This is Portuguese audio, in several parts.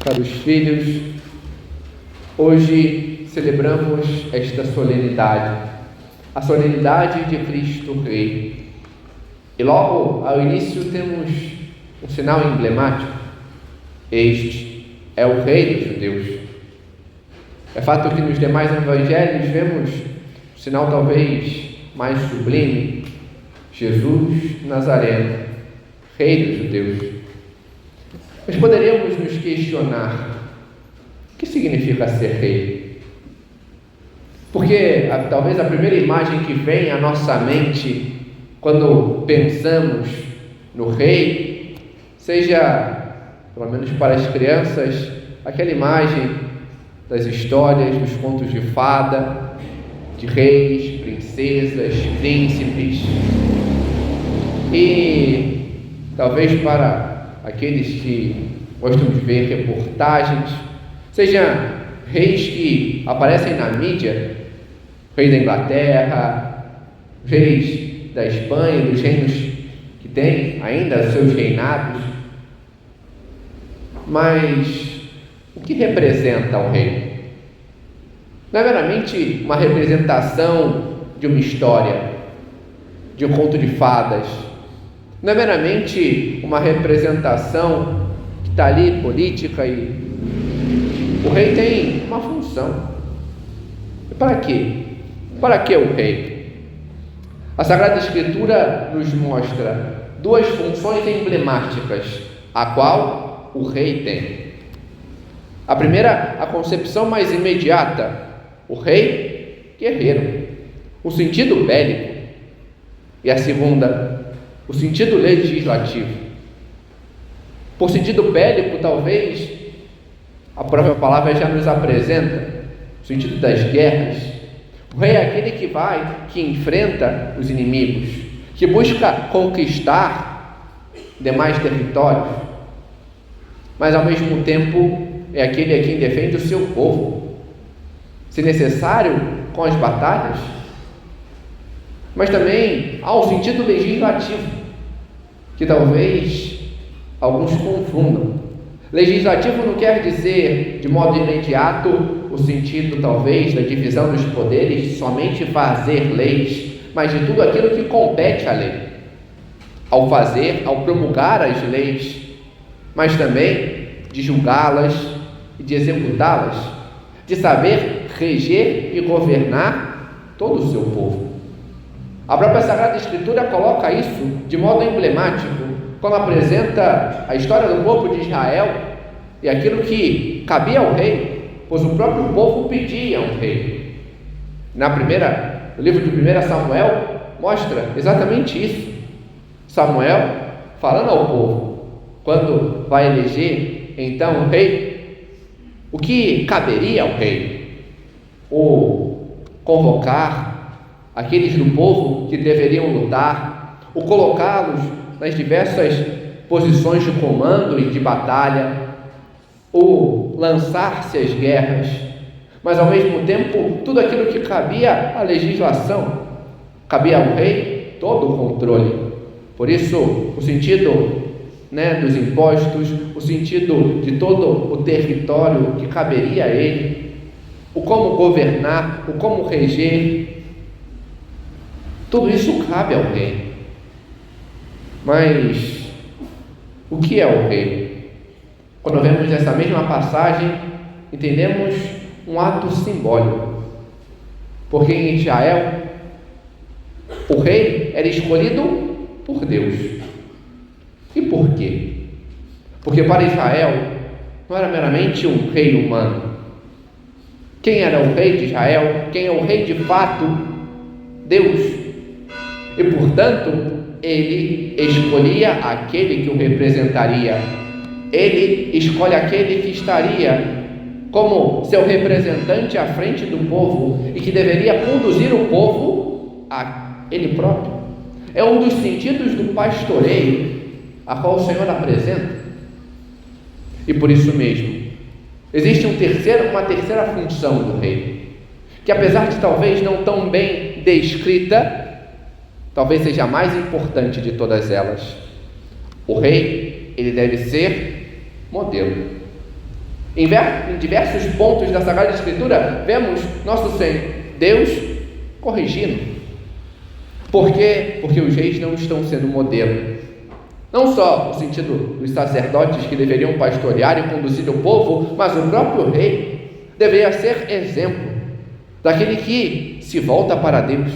Caros filhos, hoje celebramos esta solenidade, a solenidade de Cristo Rei. E logo ao início temos um sinal emblemático: este é o Rei dos judeus. É fato que nos demais evangelhos vemos o sinal talvez mais sublime: Jesus Nazareno, Rei dos judeus. Mas poderíamos nos questionar: o que significa ser rei? Porque talvez a primeira imagem que vem à nossa mente quando pensamos no rei seja, pelo menos para as crianças, aquela imagem das histórias, dos contos de fada, de reis, princesas, príncipes. E talvez para aqueles que gostam de ver reportagens, seja reis que aparecem na mídia, rei da Inglaterra, reis da Espanha, dos reinos que têm ainda seus reinados. Mas o que representa o rei? Não é meramente uma representação de uma história, de um conto de fadas. Não é meramente uma representação que está ali, política, e o rei tem uma função. E para quê? Para que o rei? A Sagrada Escritura nos mostra duas funções emblemáticas, a qual o rei tem. A primeira, a concepção mais imediata: o rei guerreiro, o sentido bélico. E a segunda, o sentido legislativo. Por sentido bélico, talvez a própria palavra já nos apresenta o sentido das guerras. O rei é aquele que enfrenta os inimigos, que busca conquistar demais territórios, mas ao mesmo tempo é aquele a quem defende o seu povo, se necessário, com as batalhas. Mas também há um sentido legislativo, que talvez alguns confundam. Legislativo não quer dizer, de modo imediato, o sentido talvez da divisão dos poderes, somente fazer leis, mas de tudo aquilo que compete à lei, ao promulgar as leis, mas também de julgá-las e de executá-las, de saber reger e governar todo o seu povo. A própria Sagrada Escritura coloca isso de modo emblemático quando apresenta a história do povo de Israel e aquilo que cabia ao rei, pois o próprio povo pedia um rei. No livro de 1 Samuel mostra exatamente isso. Samuel falando ao povo, quando vai eleger então um rei, o que caberia ao rei? O convocar aqueles do povo que deveriam lutar, o colocá-los nas diversas posições de comando e de batalha, o lançar-se às guerras, mas ao mesmo tempo tudo aquilo que cabia à legislação, cabia ao rei todo o controle. Por isso o sentido dos impostos, o sentido de todo o território que caberia a ele, o como governar, o como reger, tudo isso cabe ao rei. Mas o que é o rei? Quando vemos essa mesma passagem, entendemos um ato simbólico. Porque em Israel, o rei era escolhido por Deus. E por quê? Porque para Israel não era meramente um rei humano. Quem era o rei de Israel? Quem é o rei de fato? Deus. E portanto, ele escolhia aquele que o representaria. Ele escolhe aquele que estaria como seu representante à frente do povo e que deveria conduzir o povo a ele próprio. É um dos sentidos do pastoreio a qual o Senhor apresenta. E por isso mesmo, existe uma terceira função do rei, que apesar de talvez não tão bem descrita, talvez seja a mais importante de todas elas. O rei, ele deve ser modelo. Em diversos pontos da Sagrada Escritura, vemos nosso Senhor, Deus, corrigindo. Por quê? Porque os reis não estão sendo modelo. Não só no sentido dos sacerdotes que deveriam pastorear e conduzir o povo, mas o próprio rei deveria ser exemplo daquele que se volta para Deus.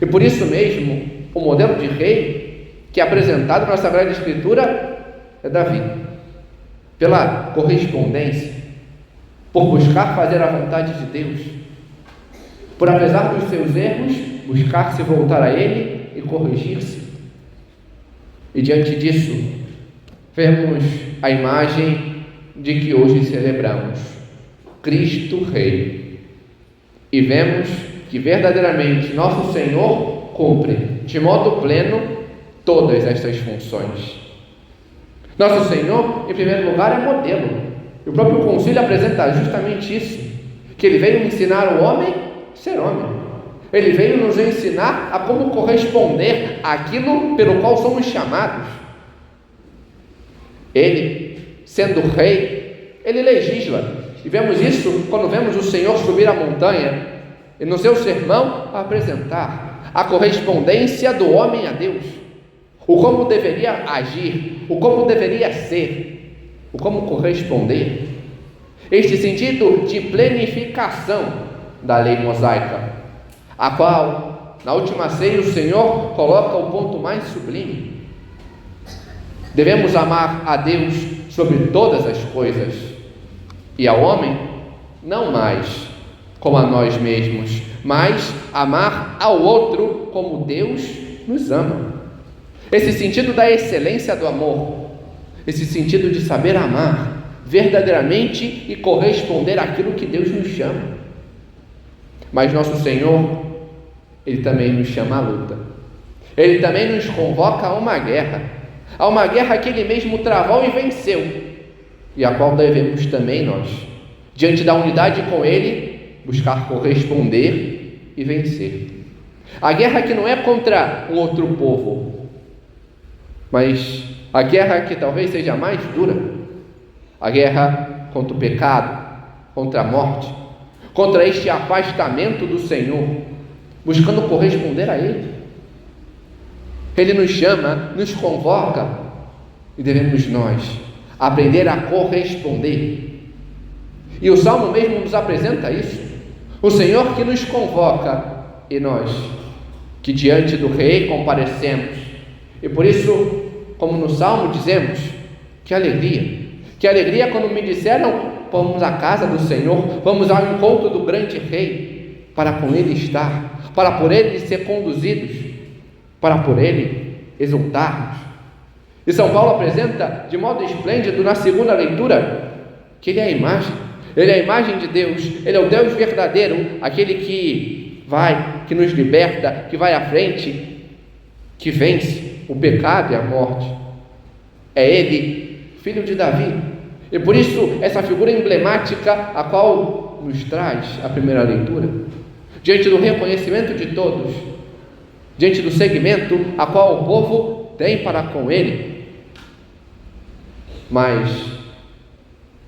E por isso mesmo, o modelo de rei que é apresentado na Sagrada Escritura é Davi. Pela correspondência, por buscar fazer a vontade de Deus, por apesar dos seus erros, buscar se voltar a Ele e corrigir-se. E diante disso, vemos a imagem de que hoje celebramos, Cristo Rei. E vemos que verdadeiramente nosso Senhor cumpre de modo pleno todas estas funções. Nosso Senhor, em primeiro lugar, é modelo. E o próprio concílio apresenta justamente isso, que Ele veio ensinar o homem a ser homem. Ele veio nos ensinar a como corresponder àquilo pelo qual somos chamados. Ele, sendo rei, Ele legisla. E vemos isso quando vemos o Senhor subir a montanha e no seu sermão apresentar a correspondência do homem a Deus. O como deveria agir, o como deveria ser, o como corresponder. Este sentido de plenificação da lei mosaica, a qual, na última ceia, o Senhor coloca o ponto mais sublime. Devemos amar a Deus sobre todas as coisas, e ao homem, não mais como a nós mesmos, mas amar ao outro como Deus nos ama. Esse sentido da excelência do amor, esse sentido de saber amar verdadeiramente e corresponder àquilo que Deus nos chama. Mas nosso Senhor, Ele também nos chama à luta. Ele também nos convoca a uma guerra que Ele mesmo travou e venceu, e a qual devemos também nós, diante da unidade com Ele, buscar corresponder e vencer. A guerra que não é contra um outro povo, mas a guerra que talvez seja mais dura, a guerra contra o pecado, contra a morte, contra este afastamento do Senhor, buscando corresponder a Ele. Ele nos chama, nos convoca, e devemos nós aprender a corresponder. E o Salmo mesmo nos apresenta isso, o Senhor que nos convoca, e nós que diante do Rei comparecemos. E por isso, como no Salmo dizemos, que alegria quando me disseram: vamos à casa do Senhor, vamos ao encontro do grande Rei, para com Ele estar, para por Ele ser conduzidos, para por Ele exultarmos. E São Paulo apresenta de modo esplêndido na segunda leitura que Ele é a imagem de Deus, Ele é o Deus verdadeiro, aquele que nos liberta, que vai à frente, que vence o pecado e a morte. É Ele, filho de Davi. E por isso, essa figura emblemática, a qual nos traz a primeira leitura, diante do reconhecimento de todos, diante do seguimento a qual o povo tem para com Ele. Mas,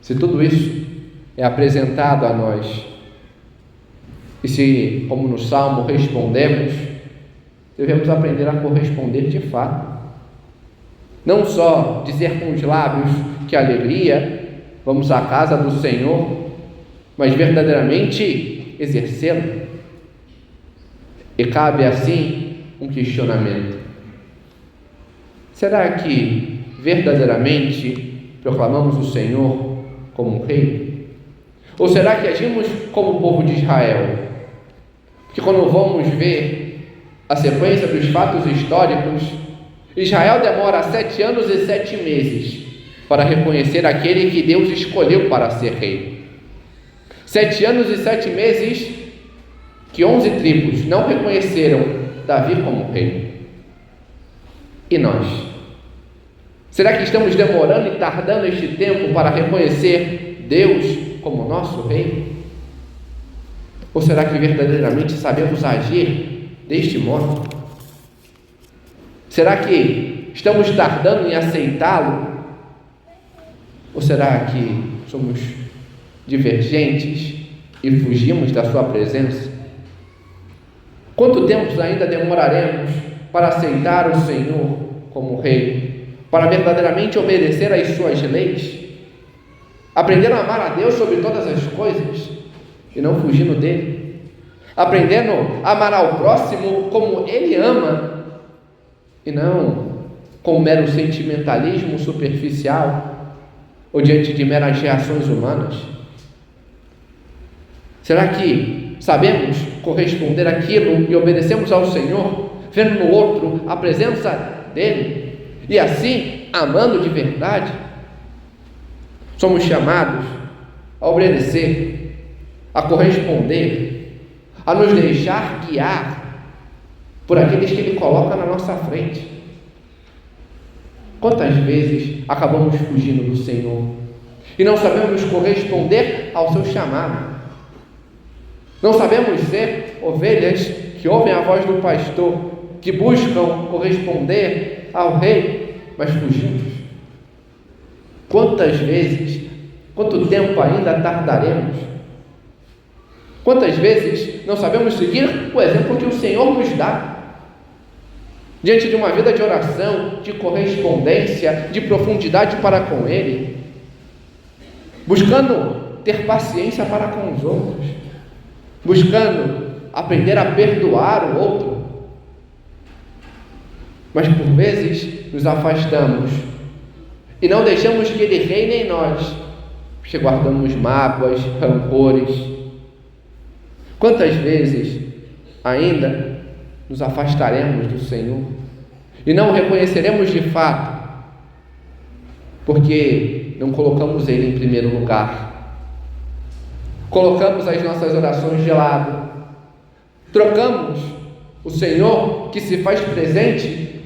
se tudo isso é apresentado a nós, e se, como no Salmo, respondemos, devemos aprender a corresponder de fato. Não só dizer com os lábios que alegria, vamos à casa do Senhor, mas verdadeiramente exercê-lo. E cabe assim um questionamento: será que verdadeiramente proclamamos o Senhor como um rei? Ou será que agimos como o povo de Israel? Porque quando vamos ver a sequência dos fatos históricos, Israel demora 7 anos e 7 meses para reconhecer aquele que Deus escolheu para ser rei. 7 anos e 7 meses que 11 tribos não reconheceram Davi como rei. E nós? Será que estamos demorando e tardando este tempo para reconhecer Deus como nosso rei? Ou será que verdadeiramente sabemos agir deste modo? Será que estamos tardando em aceitá-lo Ou será que somos divergentes e fugimos da sua presença? Quanto tempo ainda demoraremos para aceitar o Senhor como Rei, para verdadeiramente obedecer às suas leis, aprendendo a amar a Deus sobre todas as coisas e não fugindo dele, aprendendo a amar ao próximo como ele ama e não com mero sentimentalismo superficial ou diante de meras reações humanas? Será que sabemos corresponder àquilo e obedecemos ao Senhor, vendo no outro a presença dele e assim amando de verdade? Somos chamados a obedecer, a corresponder, a nos deixar guiar por aqueles que Ele coloca na nossa frente. Quantas vezes acabamos fugindo do Senhor e não sabemos corresponder ao seu chamado? Não sabemos ser ovelhas que ouvem a voz do pastor, que buscam corresponder ao Rei, mas fugimos. Quantas vezes, quanto tempo ainda tardaremos? Quantas vezes não sabemos seguir o exemplo que o Senhor nos dá? Diante de uma vida de oração, de correspondência, de profundidade para com Ele, buscando ter paciência para com os outros, buscando aprender a perdoar o outro, mas por vezes nos afastamos e não deixamos que Ele reine em nós, porque guardamos mágoas, rancores. Quantas vezes ainda nos afastaremos do Senhor e não o reconheceremos de fato, porque não colocamos Ele em primeiro lugar, colocamos as nossas orações de lado, trocamos o Senhor que se faz presente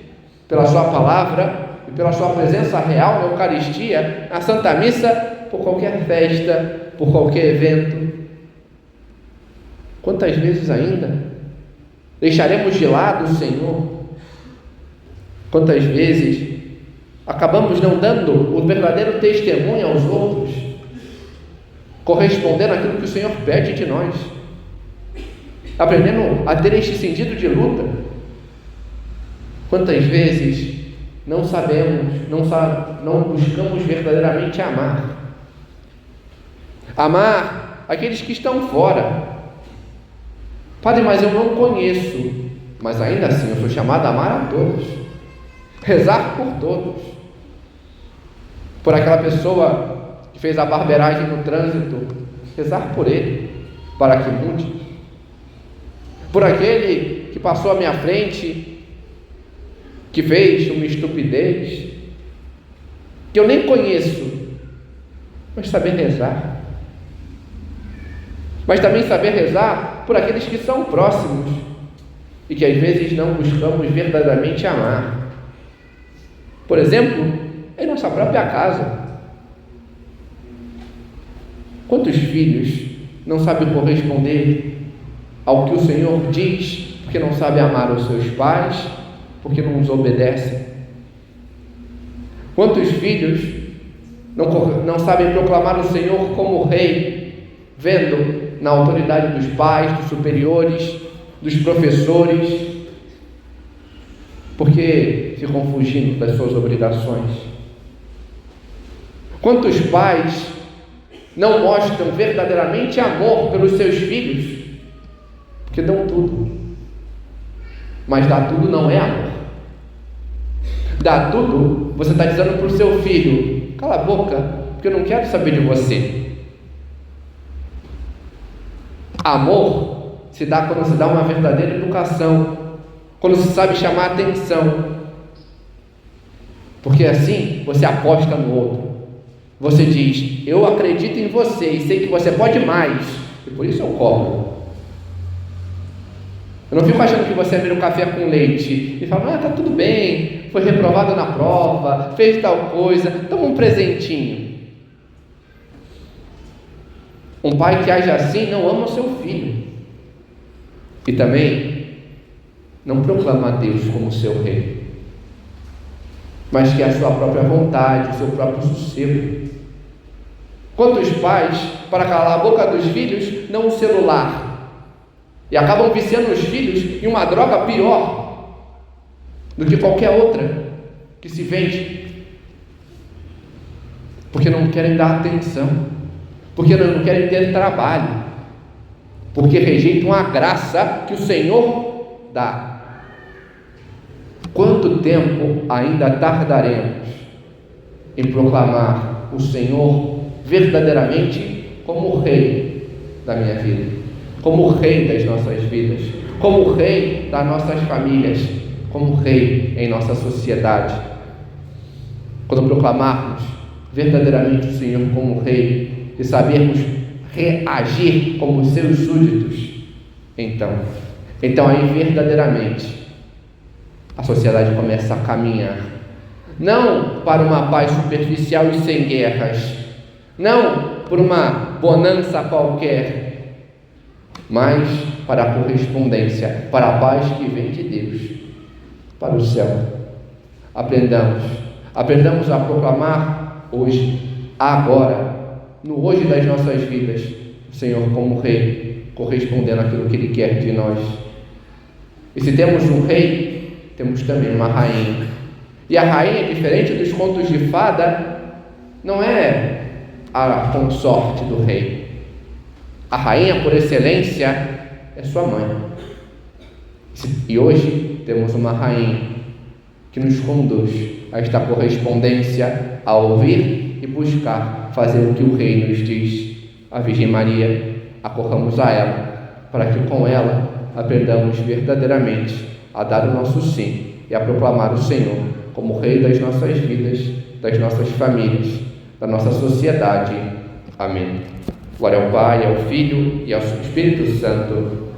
pela sua palavra e pela sua presença real na Eucaristia, na Santa Missa, por qualquer festa, por qualquer evento. Quantas vezes ainda deixaremos de lado o Senhor? Quantas vezes acabamos não dando o verdadeiro testemunho aos outros, correspondendo àquilo que o Senhor pede de nós, aprendendo a ter este sentido de luta? Quantas vezes não sabemos, não buscamos verdadeiramente amar aqueles que estão fora? Padre, mas eu não conheço. Mas ainda assim eu sou chamado a amar a todos, rezar por todos, por aquela pessoa que fez a barbeiragem no trânsito, rezar por ele, para que mude, por aquele que passou à minha frente, que fez uma estupidez, que eu nem conheço, mas saber rezar. Mas também saber rezar por aqueles que são próximos e que às vezes não buscamos verdadeiramente amar. Por exemplo, em nossa própria casa. Quantos filhos não sabem corresponder ao que o Senhor diz, porque não sabem amar os seus pais, porque não os obedecem? Quantos filhos não sabem proclamar o Senhor como Rei, vendo na autoridade dos pais, dos superiores, dos professores, porque ficam fugindo das suas obrigações? Quantos pais não mostram verdadeiramente amor pelos seus filhos, porque dão tudo, mas dar tudo não é amor. Dar tudo, você está dizendo para o seu filho: cala a boca, porque eu não quero saber de você. Amor se dá quando se dá uma verdadeira educação, quando se sabe chamar a atenção, porque assim você aposta no outro. Você diz: eu acredito em você e sei que você pode mais, e por isso eu cobro. Eu não fico achando que você é um café com leite e fala: tá tudo bem, foi reprovado na prova, fez tal coisa, toma um presentinho. Um pai que age assim não ama o seu filho e também não proclama a Deus como seu Rei, mas que é a sua própria vontade, o seu próprio sossego. Quantos pais, para calar a boca dos filhos, dão um celular e acabam viciando os filhos em uma droga pior do que qualquer outra que se vende, porque não querem dar atenção, porque não querem ter trabalho, porque rejeitam a graça que o Senhor dá. Quanto tempo ainda tardaremos em proclamar o Senhor verdadeiramente como o Rei da minha vida, como o Rei das nossas vidas, como o Rei das nossas famílias, como o Rei em nossa sociedade? Quando proclamarmos verdadeiramente o Senhor como Rei e sabermos reagir como seus súditos, então aí verdadeiramente a sociedade começa a caminhar, não para uma paz superficial e sem guerras, não por uma bonança qualquer, mas para a correspondência, para a paz que vem de Deus, para o céu. Aprendamos a proclamar hoje, agora, no hoje das nossas vidas, o Senhor como Rei, correspondendo àquilo que Ele quer de nós. E se temos um rei, temos também uma rainha. E a rainha, diferente dos contos de fada, não é a consorte do rei. A rainha, por excelência, é sua mãe. E hoje temos uma rainha que nos conduz a esta correspondência, a ouvir e buscar fazer o que o rei nos diz. A Virgem Maria, acorramos a ela, para que com ela aprendamos verdadeiramente a dar o nosso sim e a proclamar o Senhor como Rei das nossas vidas, das nossas famílias, da nossa sociedade. Amém. Glória ao Pai, ao Filho e ao Espírito Santo,